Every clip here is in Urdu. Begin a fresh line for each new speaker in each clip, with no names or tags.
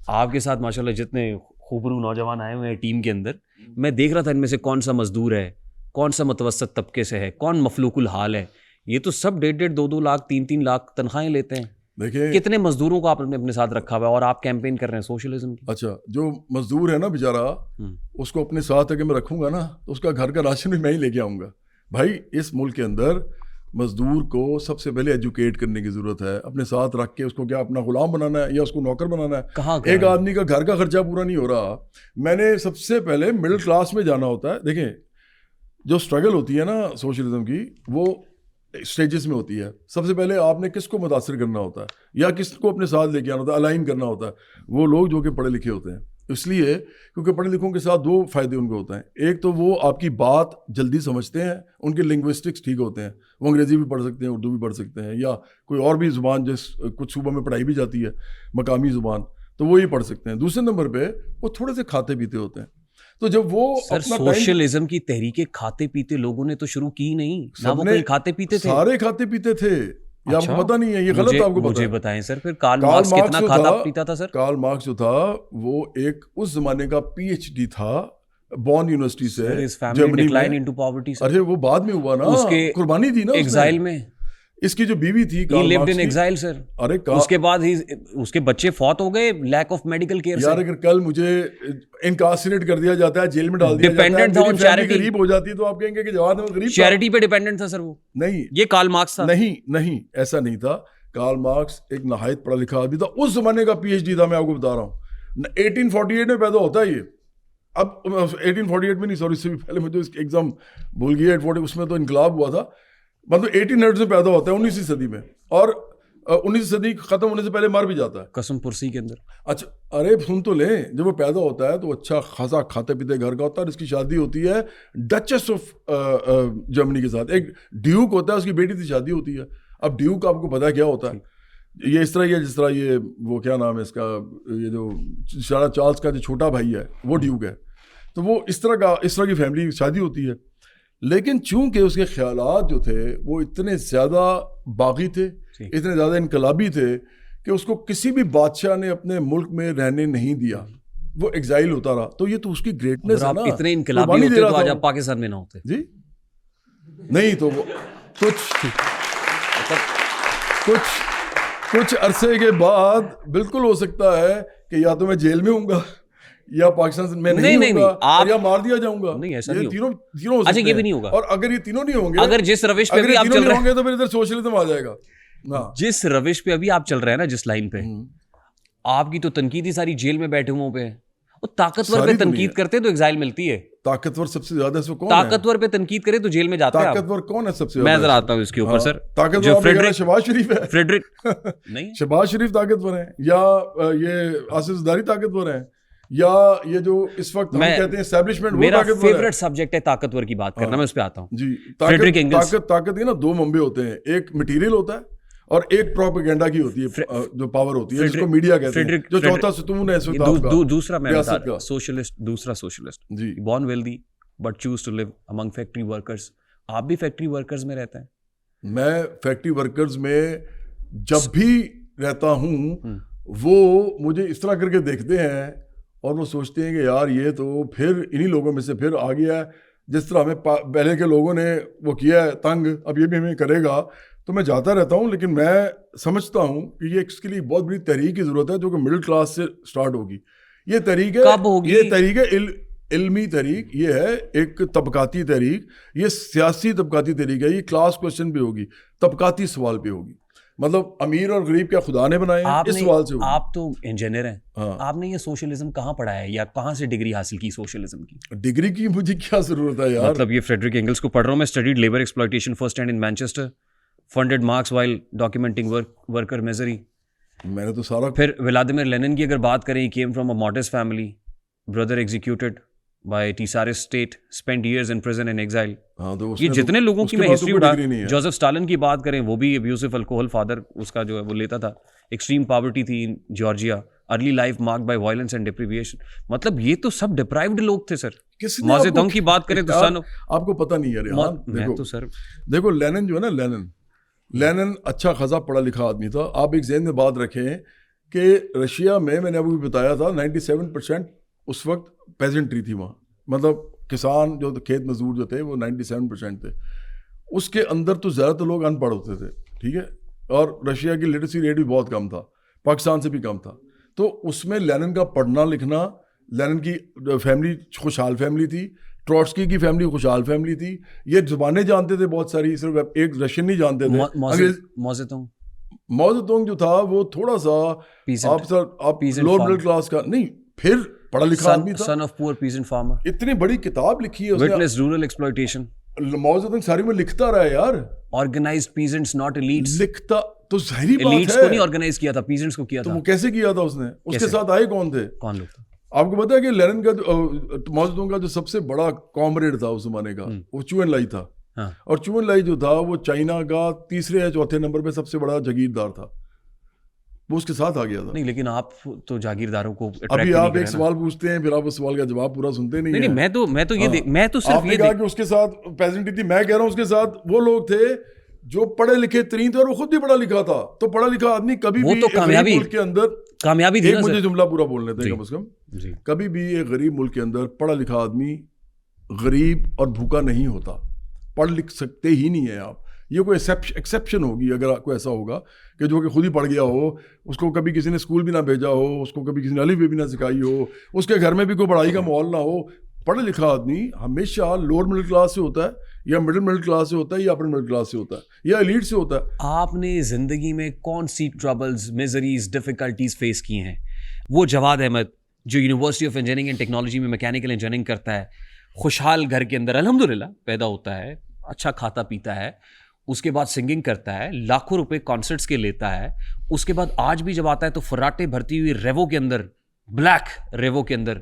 آپ کے ساتھ ماشاء اللہ جتنے خوبرو نوجوان آئے ہوئے ہیں ٹیم کے اندر, میں دیکھ رہا تھا ان میں سے کون سا مزدور ہے, کون سا متوسط طبقے سے ہے, کون مفلوق الحال ہے. یہ تو سب 1.5 2 لاکھ 3 لاکھ تنخواہیں لیتے ہیں.
دیکھیں
کتنے مزدوروں کو آپ نے اپنے ساتھ رکھا ہوا ہے اور آپ کیمپین کر رہے ہیں سوشلزم کی.
اچھا, جو مزدور ہے نا بیچارہ, اس کو اپنے ساتھ اگر میں رکھوں گا نا تو اس کا گھر کا راشن بھی میں ہی لے کے آؤں گا. بھائی اس ملک کے اندر مزدور کو سب سے پہلے ایجوکیٹ کرنے کی ضرورت ہے, اپنے ساتھ رکھ کے اس کو کیا اپنا غلام بنانا ہے یا اس کو نوکر بنانا ہے؟ ایک آدمی کا گھر کا خرچہ پورا نہیں ہو رہا. میں نے سب سے پہلے مڈل کلاس میں جانا ہوتا ہے. دیکھیں جو اسٹرگل ہوتی ہے نا سوشلزم کی, وہ اسٹیجز میں ہوتی ہے. سب سے پہلے آپ نے کس کو متاثر کرنا ہوتا ہے یا کس کو اپنے ساتھ لے کے آنا ہوتا ہے, الائن کرنا ہوتا ہے. وہ لوگ جو کہ پڑھے لکھے ہوتے ہیں, اس لیے کیونکہ پڑھے لکھوں کے ساتھ 2 فائدے ان کو ہوتے ہیں. ایک تو وہ آپ کی بات جلدی سمجھتے ہیں, ان کے لنگوسٹکس ٹھیک ہوتے ہیں, وہ انگریزی بھی پڑھ سکتے ہیں, اردو بھی پڑھ سکتے ہیں, یا کوئی اور بھی زبان جس کچھ صوبوں میں پڑھائی بھی جاتی ہے مقامی زبان, تو وہ یہ پڑھ سکتے ہیں. دوسرے نمبر پہ وہ تھوڑے سے کھاتے پیتے ہوتے ہیں. تو جب وہ
سر سوشلزم کی تحریکیں کھاتے پیتے لوگوں نے تو شروع کی نہیں نا, وہ کہیں کھاتے پیتے تھے,
سارے کھاتے پیتے تھے. یہ آپ کو پتہ نہیں ہے, یہ غلط آپ کو پتہ ہے.
مجھے بتائیں سر پھر کارل مارکس کتنا کھاتا پیتا تھا سر؟
کارل مارکس جو تھا وہ ایک اس زمانے کا PhD تھا, بون یونیورسٹی سے جرمنی میں. ارے وہ بعد میں ہوا نا, قربانی دی نا
ایگزائل میں.
اس کی جو بیوی تھی
سر, اس کے بعد اس کے بچے فوت ہو گئے لیک آف میڈیکل کیئر.
یار اگر کل مجھے انکارسریٹ کر دیا جاتا ہے, جیل میں ڈال دیا جاتا ہے, چیریٹی غریب ہو جاتی ہے, تو آپ کہیں گے کہ جواد احمد غریب
چیریٹی پہ ڈیپینڈنٹ تھا سر. وہ
نہیں,
یہ کارل مارکس تھا.
نہیں ایسا نہیں تھا. کارل مارکس ایک نہایت پڑھا لکھا آدمی تھا, اس زمانے کا PhD تھا. میں آپ کو بتا رہا ہوں 1848 میں پیدا ہوتا ہے یہ. اب 1848 میں نہیں, سوری, اس سے بھی پہلے مجھے ایگزام بھول گیا. 1840 اس میں تو انقلاب ہوا تھا, مطلب 1800 میں پیدا ہوتا ہے 19ویں صدی میں, اور 19ویں صدی ختم ہونے سے پہلے مر بھی جاتا ہے
قسم پرسی کے اندر.
اچھا ارے سن تو لیں, جب وہ پیدا ہوتا ہے تو اچھا خاصا کھاتے پیتے گھر کا ہوتا ہے, اور اس کی شادی ہوتی ہے ڈچس آف جرمنی کے ساتھ. ایک ڈیوک ہوتا ہے, اس کی بیٹی سے شادی ہوتی ہے. اب ڈیوک آپ کو پتا کیا ہوتا ہے؟ یہ اس طرح ہی ہے جس طرح یہ وہ کیا نام ہے اس کا, یہ جو چارلز کا جو چھوٹا بھائی ہے وہ ڈیوک ہے. تو وہ اس طرح کی فیملی شادی ہوتی ہے. لیکن چونکہ اس کے خیالات جو تھے وہ اتنے زیادہ باغی تھے, اتنے زیادہ انقلابی تھے کہ اس کو کسی بھی بادشاہ نے اپنے ملک میں رہنے نہیں دیا, وہ ایگزائل ہوتا رہا. تو یہ تو اس کی گریٹنس ہے نا.
اتنے انقلابی ہوتے تو آج آپ پاکستان میں نہ ہوتے.
جی نہیں, تو وہ کچھ عرصے کے بعد بالکل ہو سکتا ہے کہ یا تو میں جیل میں ہوں گا یا پاکستان میں نہیں ہوں گا, یا مار دیا جاؤں گا.
نہیں ایسا
نہیں, تینوں
اچھا یہ بھی نہیں ہوگا.
اور اگر یہ تینوں نہیں ہوں گے,
اگر جس روش پہ بھی آپ چل رہے
ہوں گے تو پھر ادھر سوشلزم آ جائے گا.
جس روش پہ ابھی آپ چل رہے ہیں نا, جس لائن پہ آپ کی تو تنقید ہی ساری جیل میں بیٹھے ہوں پہ. وہ طاقتور پہ تنقید کرتے تو ایگزائل ملتی ہے.
طاقتور سب سے زیادہ اس کو کون ہے؟
طاقتور پہ تنقید کرے تو جیل میں جاتا ہے.
طاقتور کون ہے سب سے زیادہ؟
میں ذرا آتا ہوں اس کے اوپر سر.
طاقتور شہباز شریف ہے.
فریڈرک نہیں,
شہباز شریف طاقتور ہیں, یا یہ آصف زرداری طاقتور ہیں, یا یہ جو اس وقت ہم کہتے ہیں اسٹیبلشمنٹ, وہ
میرا
طاقتور ہے.
فیورٹ سبجیکٹ ہے طاقتور کی بات کرنا, میں اس پہ آتا ہوں.
جی,
فریڈرک انگلس.
طاقت کی نا 2 منبع ہوتے ہیں, ایک مٹیریل ہوتا ہے اور ایک پروپیگنڈا کی ہوتی ہے, جو پاور ہوتی ہے جس کو میڈیا کہتے ہیں, جو چوتھا ستون ہے اس وقت.
دوسرا میں سوشلسٹ, دوسرا سوشلسٹ,
جی,
born wealthy but chose to live among factory workers. آپ بھی فیکٹری ورکرز میں رہتے ہیں؟
میں فیکٹری ورکرز میں جب بھی رہتا ہوں وہ مجھے اس طرح کر کے دیکھتے ہیں اور وہ سوچتے ہیں کہ یار یہ تو پھر انہی لوگوں میں سے پھر آ گیا ہے, جس طرح ہمیں پہلے کے لوگوں نے وہ کیا ہے تنگ, اب یہ بھی ہمیں کرے گا. تو میں جاتا رہتا ہوں, لیکن میں سمجھتا ہوں کہ یہ اس کے لیے بہت بڑی تحریک کی ضرورت ہے جو کہ مڈل کلاس سے سٹارٹ ہوگی. یہ تحریک ہے, یہ تحریک ہے علمی تحریک, یہ ہے ایک طبقاتی تحریک, یہ سیاسی طبقاتی تحریک ہے. یہ کلاس کوشچن پہ ہوگی, طبقاتی سوال پہ ہوگی, مطلب امیر اور غریب کیا خدا نے بنائے ہیں, اس سوال سے ہوگی.
آپ تو انجینئر ہیں, آپ نے یہ سوشلزم کہاں پڑھا ہے یا کہاں سے ڈگری حاصل کی سوشلزم کی؟
ڈگری کی مجھے کیا ضرورت ہے یار.
مطلب یہ فریڈرک انگلس کو پڑھ رہا ہوں میں. Studied labour exploitation first hand in Manchester, funded Marx while documenting worker misery.
میں نے تو سارا.
پھر ولادیمیر لینن کی اگر بات کریں, he came from a modest family, brother executed by tsar's state, spend years in prison in exile. یہ جتنے لوگوں کی میں ہسٹری اڑا. جوزف اسٹالن کی بات کریں, وہ بھی ابیوسو الکوہل فادر اس کا جو ہے وہ لیتا تھا. ایکسٹریم پاورٹی تھی in Georgia, early life marked by violence and deprivation. مطلب یہ تو سب ڈپرائیوڈ لوگ تھے سر. ماؤ زیدونگ کی بات کریں تو
آپ کو پتہ نہیں ہے.
میں تو سر
دیکھو لینن جو ہے نا, لینن اچھا خاصا پڑھا لکھا آدمی تھا. آپ ایک ذہن میں بات رکھیں کہ رشیا میں نے ابھی بتایا تھا 97% اس وقت پیزنٹری تھی وہاں, مطلب کسان جو کھیت مزدور جو تھے وہ 97% تھے. اس کے اندر تو زیادہ تر لوگ ان پڑھ ہوتے تھے, ٹھیک ہے, اور رشیا کی لٹریسی ریٹ بھی بہت کم تھا, پاکستان سے بھی کم تھا. تو اس میں لینن کا پڑھنا لکھنا, لینن کی فیملی خوشحال فیملی تھی, ٹروٹسکی کی فیملی خوشحال فیملی تھی, یہ زبانیں جانتے تھے بہت ساری, صرف ایک رشین نہیں جانتے تھے. ماؤ زیڈونگ جو تھا وہ تھوڑا سا آپ لوور مڈل کلاس کا نہیں, پھر پڑھا لکھا آدمی تھا,
son of poor peasant farmer.
اتنی بڑی کتاب لکھی ہے اس نے,
witness rural exploitation.
ماؤ زیڈونگ ساری میں لکھتا رہا ہے یار,
organized peasants not elites.
لکھتا تو ظاہری بات ہے,
elites کو نہیں organize کیا تھا, peasants کو کیا تھا.
تو وہ کیسے کیا تھا اس نے, اس کے ساتھ آئے کون تھے,
کون لوگ تھے
آپ کو پتا ہے کہ لینن کا ماؤ زیڈونگ کا جو سب سے بڑا کامریڈ تھا اس زمانے کا وہ چو این لائی تھا, اور چو این لائی جو تھا وہ چائنا کا تیسرے یا چوتھے نمبر پہ سب سے بڑا جاگیردار تھا, وہ اس کے ساتھ آ گیا تھا.
نہیں لیکن آپ تو جاگیرداروں کو
ابھی آپ ایک سوال پوچھتے ہیں پھر آپ اس سوال کا جواب پورا سنتے نہیں.
نہیں میں تو صرف یہ
کہا کہ اس کے ساتھ پیزنٹی تھی, میں کہہ رہا ہوں اس کے ساتھ وہ لوگ تھے جو پڑھے لکھے ترین تھے, اور وہ خود بھی پڑھا لکھا تھا. تو پڑھا لکھا آدمی کبھی بھی غریب ملک کے اندر
کامیابی تھی,
مجھے جملہ پورا بولنے تھے کم از کم, کبھی بھی ایک غریب ملک کے اندر پڑھا لکھا آدمی غریب اور بھوکا نہیں ہوتا, پڑھ لکھ سکتے ہی نہیں ہیں آپ. یہ کوئی ایکسیپشن ہوگی اگر کوئی ایسا ہوگا کہ جو کہ خود ہی پڑھ گیا ہو, اس کو کبھی کسی نے اسکول بھی نہ بھیجا ہو, اس کو کبھی کسی نے الف بھی نہ سکھائی ہو, اس کے گھر میں بھی کوئی پڑھائی کا ماحول نہ ہو. پڑھا لکھا آدمی ہمیشہ لوور مڈل کلاس سے ہوتا ہے, یا مڈل کلاس سے ہوتا ہے, یا اپر مڈل کلاس سے ہوتا ہے, یا ایلیٹ سے ہوتا ہے.
آپ نے زندگی میں کون سی ٹربلز, میزریز, ڈیفیکلٹیز فیس کی ہیں؟ وہ جواد احمد جو university of engineering and technology میں میکینیکل انجینئرنگ کرتا ہے, خوشحال گھر کے اندر الحمدللہ پیدا ہوتا ہے, اچھا کھاتا پیتا ہے, اس کے بعد سنگنگ کرتا ہے, لاکھوں روپے کانسرٹس کے لیتا ہے, اس کے بعد آج بھی جب آتا ہے تو فراٹے بھرتی ہوئی ریوو کے اندر, بلیک ریوو کے اندر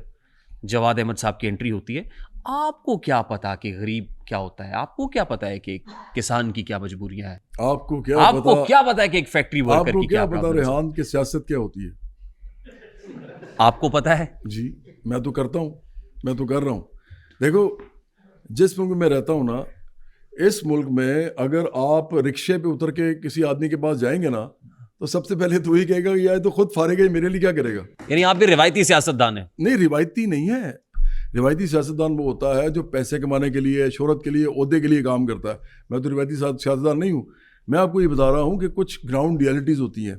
جواد احمد صاحب کی انٹری ہوتی ہے. آپ کو کیا پتا کہ غریب کیا ہوتا ہے؟ آپ کو کیا پتا ہے کہ ایک کسان کی کیا مجبوریاں ہیں؟
آپ کو کیا
پتا ہے کہ ایک فیکٹری ورکر کی کیا
پتا ریحان کی سیاست کیا ہوتی ہے؟
آپ کو پتا ہے؟
جی میں تو کرتا ہوں, میں تو کر رہا ہوں. دیکھو جس ملک میں رہتا ہوں نا, اس ملک میں اگر آپ رکشے پہ اتر کے کسی آدمی کے پاس جائیں گے نا تو سب سے پہلے تو یہ کہے گا کہ یہ تو خود فارغ ہے, میرے لیے کیا کرے گا.
یعنی آپ بھی روایتی سیاستدان ہیں؟
نہیں, روایتی نہیں ہے. روایتی سیاستدان وہ ہوتا ہے جو پیسے کمانے کے لیے, شہرت کے لیے, عہدے کے لیے کام کرتا ہے. میں تو روایتی سیاستدان نہیں ہوں. میں آپ کو یہ بتا رہا ہوں کہ کچھ گراؤنڈ ریئلٹیز ہوتی ہیں.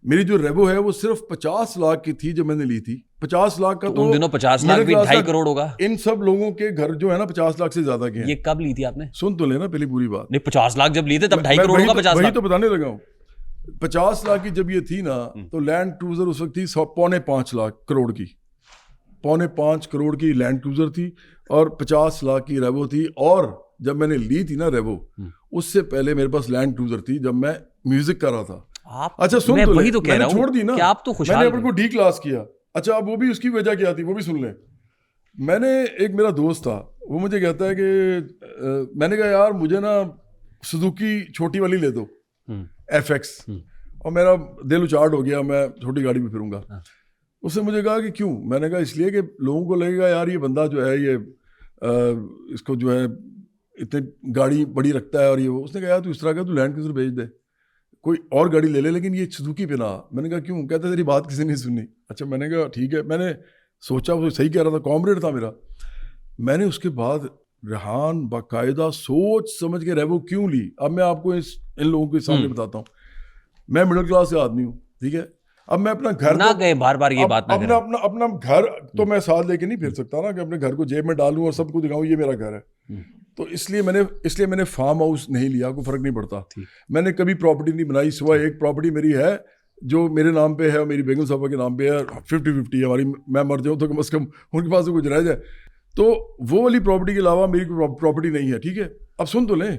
میری جو ریبو ہے وہ صرف 50 لاکھ کی تھی جب میں نے لی تھی. 50 لاکھ کا تو
ان دنوں 50 لاکھ بھی 2.5 کروڑ ہوگا.
ان سب لوگوں کے گھر جو ہے نا 50 لاکھ سے زیادہ کے ہیں.
یہ کب لی تھی آپ نے؟
سن تو لینا پہلی پوری بات.
نہیں 50 لاکھ جب لی تھے تب 2.5 کروڑ ہوگا. 50 لاکھ
وہی تو بتانے لگا ہوں. 50 لاکھ کی جب یہ تھی نا تو لینڈ کروزر اس وقت تھی 5.25 کروڑ کی. 5.5 کروڑ کی لینڈ کروزر تھی اور 50 لاکھ کی ریبو تھی. اور جب میں نے لی تھی نا ریبو, اس سے پہلے میرے پاس لینڈ کروزر تھی جب میں میوزک کر رہا تھا. اچھا سن تو
وہی تو کہہ رہا ہوں,
چھوڑ دی نا
کہ آپ تو خوشحال,
میں نے اپنے کو ڈی کلاس کیا. اچھا اب وہ بھی اس کی وجہ کیا تھی وہ بھی سن لیں. میں نے ایک میرا دوست تھا, وہ مجھے کہتا ہے کہ میں نے کہا یار مجھے نا سوزوکی چھوٹی والی لے دو FX, اور میرا دل اچاٹ ہو گیا, میں چھوٹی گاڑی میں پھروں گا. اس نے مجھے کہا کہ کیوں؟ میں نے کہا اس لیے کہ لوگوں کو لگے گا یار یہ بندہ جو ہے یہ اس کو جو ہے اتنی گاڑی بڑی رکھتا ہے اور یہ وہ. اس نے کہا یار تو اس طرح کا تو لینڈ کروزر بھیج دے, کوئی اور گاڑی لے لے, لیکن یہ سوزوکی پہ نہ. میں نے کہا کیوں؟ کہتا ہے تیری بات کسی نے سنی. اچھا میں نے کہا ٹھیک ہے. میں نے سوچا وہ صحیح کہہ رہا تھا, کامریڈ تھا میرا. میں نے اس کے بعد ریحان باقاعدہ سوچ سمجھ کے ریبو کیوں لی. اب میں آپ کو ان لوگوں کے سامنے بتاتا ہوں. میں مڈل کلاس سے آدمی ہوں, ٹھیک ہے. اب میں اپنا گھر
نہ کہیں بار بار یہ بات نہ کریں.
اپنا گھر تو میں ساتھ لے کے نہیں پھر سکتا نا کہ اپنے گھر کو جیب میں ڈالوں اور سب کو دکھاؤں یہ میرا گھر ہے. تو اس لیے میں نے فارم ہاؤس نہیں لیا, کوئی فرق نہیں پڑتا. میں نے کبھی پراپرٹی نہیں بنائی, سوائے ایک پراپرٹی میری ہے جو میرے نام پہ ہے اور میری بیگم صاحبہ کے نام پہ ہے. 50-50 ہماری, میں مر جاؤں تو کم از کم ان کے پاس کچھ رہ جائے. تو وہ والی پراپرٹی کے علاوہ میری کوئی پراپرٹی نہیں ہے, ٹھیک ہے. اب سن تو لیں,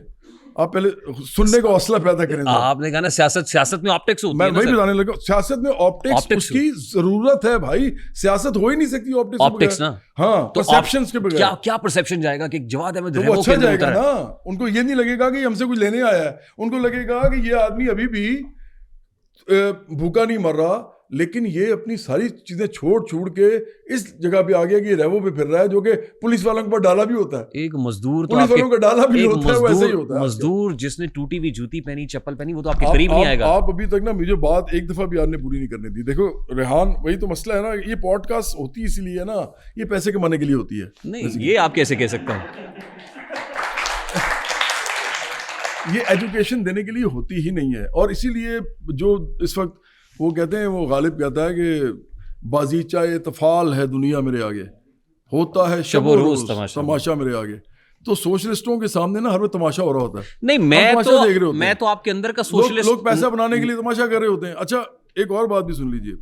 آپ پہلے سننے کا حوصلہ پیدا کریں.
آپ نے کہا نا سیاست میں آپٹکس ہوتی ہے.
میں وہی بتانے لگا, سیاست میں آپٹکس اس کی ضرورت ہے بھائی. سیاست ہو ہی نہیں سکتی آپٹکس نا. ہاں پرسیپشنز کے بغیر.
کیا پرسیپشن جائے گا کہ جواد احمد
وہ اچھا جائے گا نا. ان کو یہ نہیں لگے گا کہ ہم سے کچھ لینے آیا ہے. ان کو لگے گا کہ یہ آدمی ابھی بھی بھوکا نہیں مر رہا, لیکن یہ اپنی ساری چیزیں چھوڑ کے اس جگہ پہ آ گیا کہ یہ ریوو پہ پھر رہا ہے, جو کہ پولیس والوں کے پاس ڈالا بھی ہوتا ہے.
ایک مزدور
پولیس والوں کا ڈالا بھی ہوتا ہے, ویسے ہی ہوتا ہے.
مزدور جس نے ٹوٹی ہوئی جوتی پہنی, چپل پہنی, وہ تو آپ کے قریب نہیں آئے گا.
آپ ابھی تک نا مجھے بات ایک دفعہ بھی آپ نے پوری نہیں کرنے دی. دیکھو ریحان, وہی تو مسئلہ ہے نا, یہ پوڈ کاسٹ ہوتی اسی لیے نا, یہ پیسے کمانے کے لیے ہوتی ہے.
نہیں, یہ آپ کیسے کہہ سکتا ہوں,
یہ ایجوکیشن دینے کے لیے ہوتی ہی نہیں ہے. اور اسی لیے جو اس وقت وہ کہتے ہیں, وہ غالب کہتا ہے کہ بازیچہ طفال ہے دنیا میرے آگے, ہوتا ہے شب و روز تماشا میرے آگے. تو سوشلسٹوں کے سامنے نا ہر وقت تماشا ہو رہا ہوتا ہے.
نہیں, میں تو آپ کے اندر کا سوشلسٹ,
لوگ پیسہ بنانے کے لیے تماشا کر رہے ہوتے ہیں. اچھا ایک اور بات بھی سن لیجئے,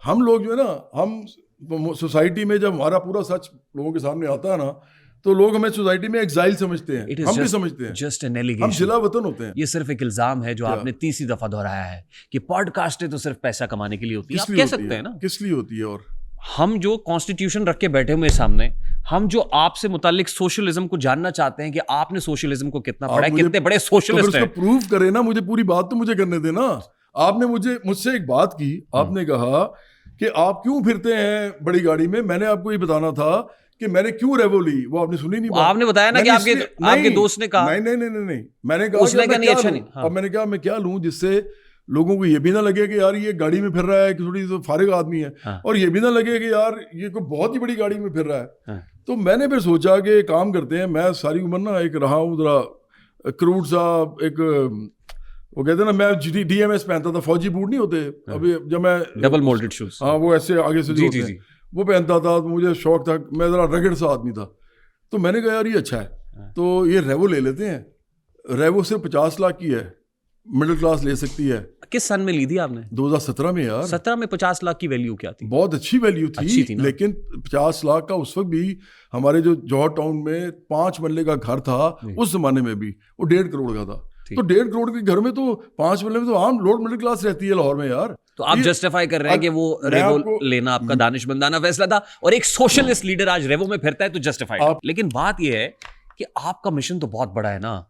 ہم لوگ جو ہے نا, ہم سوسائٹی میں جب ہمارا پورا سچ لوگوں کے سامنے آتا ہے نا, تو لوگ ہمیں سوسائٹی میں ایگزائل سمجھتے ہیں, ہم بھی سمجھتے ہیں ہم ضلع وطن ہوتے ہیں.
یہ صرف ایک الزام ہے جو آپ نے 30 دفعہ دہرایا ہے کہ پوڈ کاسٹیں تو صرف پیسہ کمانے کے لیے ہوتی ہے. آپ کہہ سکتے ہیں نا
کس لیے ہوتی ہے. اور
ہم جو کانسٹیٹیوشن رکھ کے بیٹھے ہوئے سامنے, ہم جو آپ سے متعلق سوشلزم کو جاننا چاہتے ہیں کہ آپ نے سوشلزم کو کتنا پڑھا ہے, کتنے بڑے سوشلسٹ ہیں.
پروو کرے نا, مجھے پوری بات تو مجھے کرنے دینا. آپ نے مجھ سے ایک بات کی, آپ نے کہا کہ آپ کیوں پھرتے ہیں بڑی گاڑی میں. میں نے آپ کو یہ بتانا تھا کہ میں نے کیوں ریوو لی, وہ آپ نے سنی نہیں.
آپ نے بتایا نا کہ آپ کے دوست نے کہا.
نہیں, میں نے کہا میں نے کہا میں کیا لوں جس سے لوگوں کو یہ بھی نہ لگے کہ یار یہ گاڑی میں پھر رہا ہے, کہ تھوڑی فارغ آدمی ہے, اور یہ بھی نہ لگے کہ یار یہ کوئی بہت ہی بڑی گاڑی میں پھر رہا ہے. تو میں نے پھر سوچا کہ کام کرتے ہیں, میں ساری عمر نا ایک رہا ہوں ذرا کروٹ صاحب, ایک وہ کہتے ہیں نا, میں ڈی ایم ایس پہنتا تھا, فوجی بوٹ نہیں ہوتے ابھی, جب میں
ڈبل مولڈڈ شوز,
ہاں وہ ایسے آگے سے جو ہوتے ہیں وہ پہنتا تھا. مجھے شوق تھا, میں ذرا رگڑ سا آدمی تھا. تو میں نے کہا یار یہ اچھا ہے, تو یہ ریوو لے لیتے ہیں. ریوو صرف 50 لاکھ کی ہے, مڈل کلاس لے سکتی ہے.
کس سن میں لی تھی آپ نے؟
2017 میں. یار
17 میں 50 لاکھ کی ویلیو کیا تھی؟
بہت اچھی ویلیو تھی, لیکن 50 لاکھ کا اس وقت بھی ہمارے جو جوہر ٹاؤن میں 5 مرلے کا گھر تھا اس زمانے میں بھی وہ 1.5 کروڑ کا تھا. تو 1.5 کروڑ کے گھر میں تو 5 مرلے میں تو عام لوڈ مڈل کلاس رہتی ہے لاہور میں. یار
تو آپ جسٹیفائی کر رہے ہیں کہ وہ ریوو لینا آپ کا دانش مندانہ فیصلہ تھا, اور ایک سوشلسٹ لیڈر آج ریوو میں پھرتا ہے تو جسٹیفائی. لیکن بات یہ ہے کہ آپ کا مشن تو بہت بڑا ہے نا,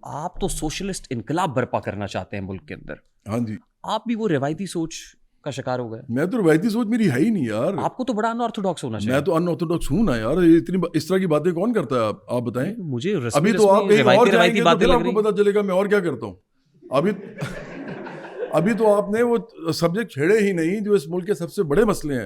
آپ تو سوشلسٹ انقلاب برپا کرنا چاہتے ہیں ملک کے اندر.
ہاں جی,
آپ بھی وہ روایتی سوچ کا شکار ہو گئے.
میں تو روایتی سوچ میری ہے ہی نہیں یار.
آپ کو تو بڑا ان آرتھوڈاکس ہونا چاہیے.
میں تو ان آرتھوڈاکس ہوں نا یار, اتنی اس طرح کی باتیں کون کرتا ہے. آپ بتائیں
مجھے.
ابھی تو آپ روایتی باتیں آپ کو پتا چلے گا میں اور کیا کرتا ہوں. ابھی تو آپ نے وہ سبجیکٹ چھیڑے ہی نہیں جو اس ملک کے سب سے بڑے مسئلے ہیں.